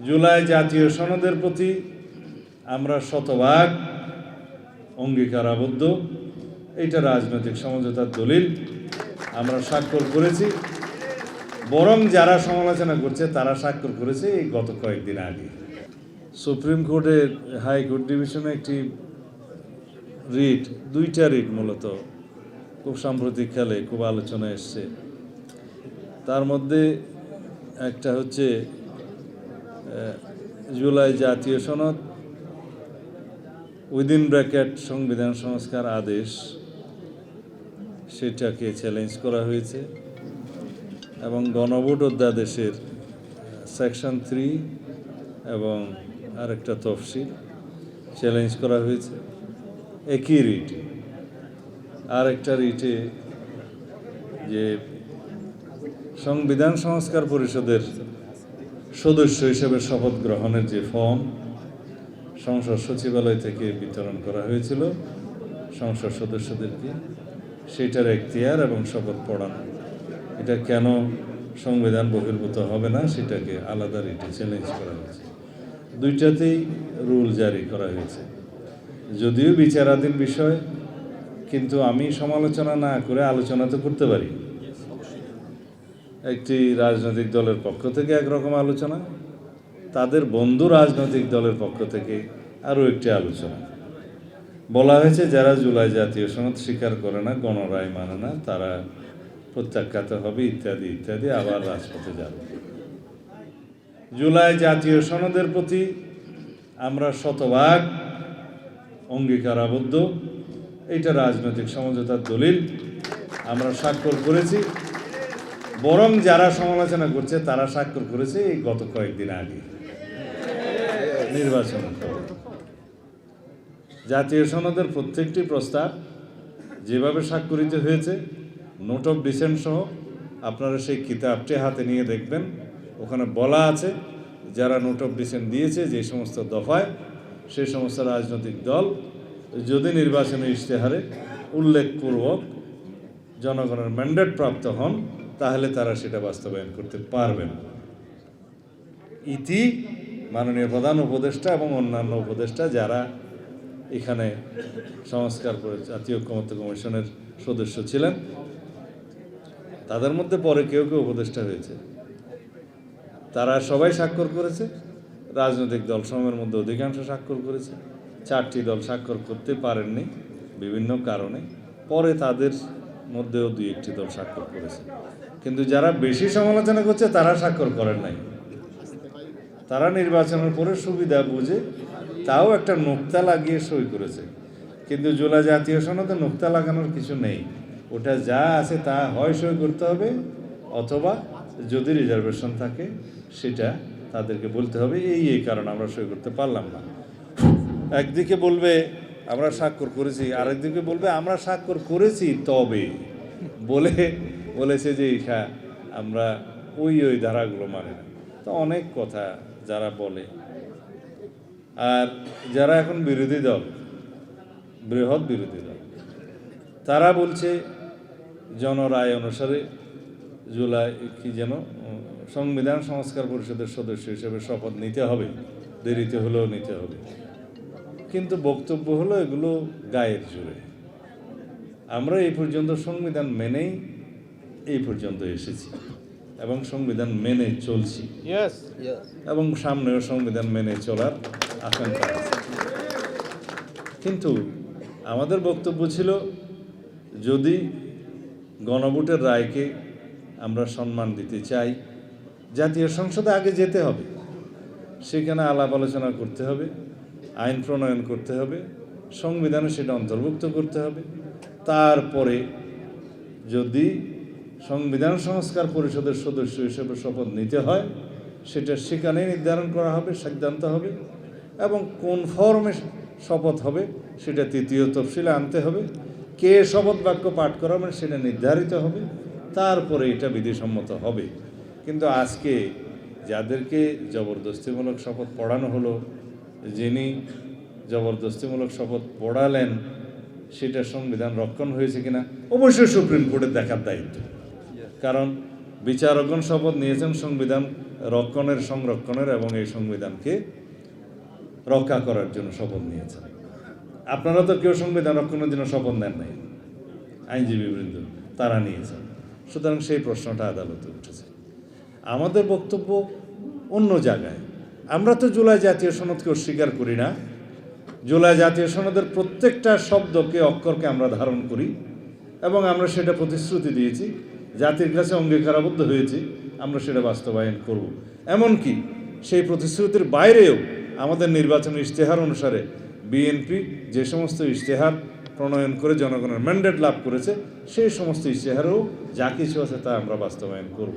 জুলাই জাতীয় সনদের প্রতি আমরা শতভাগ অঙ্গীকার আবদ্ধ। এটা রাজনৈতিক সমঝোতার দলিল আমরা স্বাক্ষর করেছি। বরং যারা সমালোচনা করছে তারা স্বাক্ষর করেছে এই গত কয়েকদিন আগে। সুপ্রিম কোর্টের হাইকোর্ট ডিভিশনে একটি রিট, দুইটা রিট মূলত খুব সাম্প্রতিককালে খুব আলোচনা এসছে। তার মধ্যে একটা হচ্ছে জুলাই জাতীয় সনদ উইদিন ব্র্যাকেট সংবিধান সংস্কার আদেশ, সেটাকে চ্যালেঞ্জ করা হয়েছে এবং গণভোট অধ্যাদেশের সেকশন 3 এবং আরেকটা তফসিল চ্যালেঞ্জ করা হয়েছে একই রিটে। আরেকটা রিটে যে সংবিধান সংস্কার পরিষদের সদস্য হিসেবে শপথ গ্রহণের যে ফর্ম সংসদ সচিবালয় থেকে বিতরণ করা হয়েছিল সংসদ সদস্যদেরকে, সেটার এখতিয়ার এবং শপথ পড়ানো, এটা কেন সংবিধান বহির্ভূত হবে না সেটাকে আলাদা রিটে চ্যালেঞ্জ করা হয়েছে। দুইটাতেই রুল জারি করা হয়েছে, যদিও বিচারাধীন বিষয়, কিন্তু আমি সমালোচনা না করে আলোচনা তো করতে পারি। একটি রাজনৈতিক দলের পক্ষ থেকে একরকম আলোচনা, তাদের বন্ধু রাজনৈতিক দলের পক্ষ থেকে আরও একটি আলোচনা। বলা হয়েছে যারা জুলাই জাতীয় সনদ স্বীকার করে না, গণরায় মানে না, তারা প্রত্যাখ্যাত হবে ইত্যাদি ইত্যাদি, আবার রাজপথে যাবে। জুলাই জাতীয় সনদের প্রতি আমরা শতভাগ অঙ্গীকার আবদ্ধ। এটা রাজনৈতিক সমঝোতার দলিল আমরা স্বাক্ষর করেছি। বরং যারা সমালোচনা করছে তারা স্বাক্ষর করেছে এই গত কয়েকদিন আগে নির্বাচন। জাতীয় সনদের প্রত্যেকটি প্রস্তাব যেভাবে স্বাক্ষরিত হয়েছে, নোট অফ ডিসেন্ট সহ, আপনারা সেই কিতাবটি হাতে নিয়ে দেখবেন, ওখানে বলা আছে যারা নোট অফ ডিসেন্ট দিয়েছে যে সমস্ত দফায়, সেই সমস্ত রাজনৈতিক দল যদি নির্বাচনী ইশতেহারে উল্লেখপূর্বক জনগণের ম্যান্ডেট প্রাপ্ত হন তাহলে তারা সেটা বাস্তবায়ন করতে পারবেন। ইতি মাননীয় প্রধান উপদেষ্টা এবং অন্যান্য উপদেষ্টা যারা এখানে সংস্কার করে জাতীয় ঐকমত্য কমিশনের সদস্য ছিলেন, তাদের মধ্যে পরে কেউ কেউ উপদেষ্টা হয়েছে, তারা সবাই স্বাক্ষর করেছে। রাজনৈতিক দল সমূহের মধ্যে অধিকাংশ স্বাক্ষর করেছে। 4টি দল স্বাক্ষর করতে পারেননি বিভিন্ন কারণে, পরে তাদের মধ্যেও 2-1টি দল স্বাক্ষর করেছে। কিন্তু যারা বেশি সমালোচনা করছে তারা স্বাক্ষর করেন নাই। তারা নির্বাচনের পরে সুবিধা বুঝে তাও একটা নোক্তা লাগিয়ে সই করেছে। কিন্তু জুলাই জাতীয় সনদে নোক্তা লাগানোর কিছু নেই, ওটা যা আছে তা হয় সই করতে হবে, অথবা যদি রিজার্ভেশন থাকে সেটা তাদেরকে বলতে হবে এই কারণে আমরা সই করতে পারলাম না। একদিকে বলবে আমরা স্বাক্ষর করেছি, আরেকদিকে বলবে আমরা স্বাক্ষর করেছি তবে বলেছে যে আমরা ওই ধারাগুলো মানে না। তো অনেক কথা যারা বলে। আর যারা এখন বিরোধী দল, বৃহৎ বিরোধী দল, তারা বলছে জনরায় অনুসারে জুলাই সংবিধান সংস্কার পরিষদের সদস্য হিসেবে শপথ নিতে হবে, দেরিতে হলেও নিতে হবে। কিন্তু বক্তব্য হলো এগুলো গায়ের জোরে। আমরা এই পর্যন্ত সংবিধান মেনেই এই পর্যন্ত এসেছি এবং সংবিধান মেনে চলছি, এবং সামনেও সংবিধান মেনে চলার আকাঙ্ক্ষা আছে। কিন্তু আমাদের বক্তব্য ছিল যদি গণভোটের রায়কে আমরা সম্মান দিতে চাই, জাতীয় সংসদে আগে যেতে হবে, সেখানে আলাপ আলোচনা করতে হবে, আইন প্রণয়ন করতে হবে, সংবিধানে সেটা অন্তর্ভুক্ত করতে হবে। তারপরে যদি সংবিধান সংস্কার পরিষদের সদস্য হিসেবে শপথ নিতে হয় সেটা সেখানেই নির্ধারণ করা হবে, সিদ্ধান্ত হবে, এবং কোন ফর্মে শপথ হবে সেটা 3য় তফসিলে আনতে হবে। কে শপথ বাক্য পাঠ করাবেন সেটা নির্ধারিত হবে, তারপরে এটা বিধিসম্মত হবে। কিন্তু আজকে যাদেরকে জবরদস্তিমূলক শপথ পড়ানো হলো, যিনি জবরদস্তিমূলক শপথ পড়ালেন, সেটা সংবিধান রক্ষণ হয়েছে কিনা অবশ্যই সুপ্রিম কোর্টের দেখার দায়িত্ব। কারণ বিচারকগণ শপথ নিয়েছেন সংবিধান রক্ষণের, সংরক্ষণের এবং এই সংবিধানকে রক্ষা করার জন্য শপথ নিয়েছেন। আপনারা তো কেউ সংবিধান রক্ষণের জন্য শপথ নেন নাই, আইনজীবীবৃন্দ তারা নিয়েছেন। সুতরাং সেই প্রশ্নটা আদালতে উঠেছে। আমাদের বক্তব্য অন্য জায়গায়। আমরা তো জুলাই জাতীয় সনদকে অস্বীকার করি না। জুলাই জাতীয় সনদের প্রত্যেকটা শব্দকে, অক্ষরকে আমরা ধারণ করি এবং আমরা সেটা প্রতিশ্রুতি দিয়েছি, জাতির কাছে অঙ্গীকারাবদ্ধ হয়েছি, আমরা সেটা বাস্তবায়ন করব। এমনকি সেই প্রতিশ্রুতির বাইরেও আমাদের নির্বাচনী ইশতেহার অনুসারে বিএনপি যে সমস্ত ইশতেহার প্রণয়ন করে জনগণের ম্যান্ডেট লাভ করেছে, সেই সমস্ত ইশতেহারেও যা কিছু আছে তা আমরা বাস্তবায়ন করব।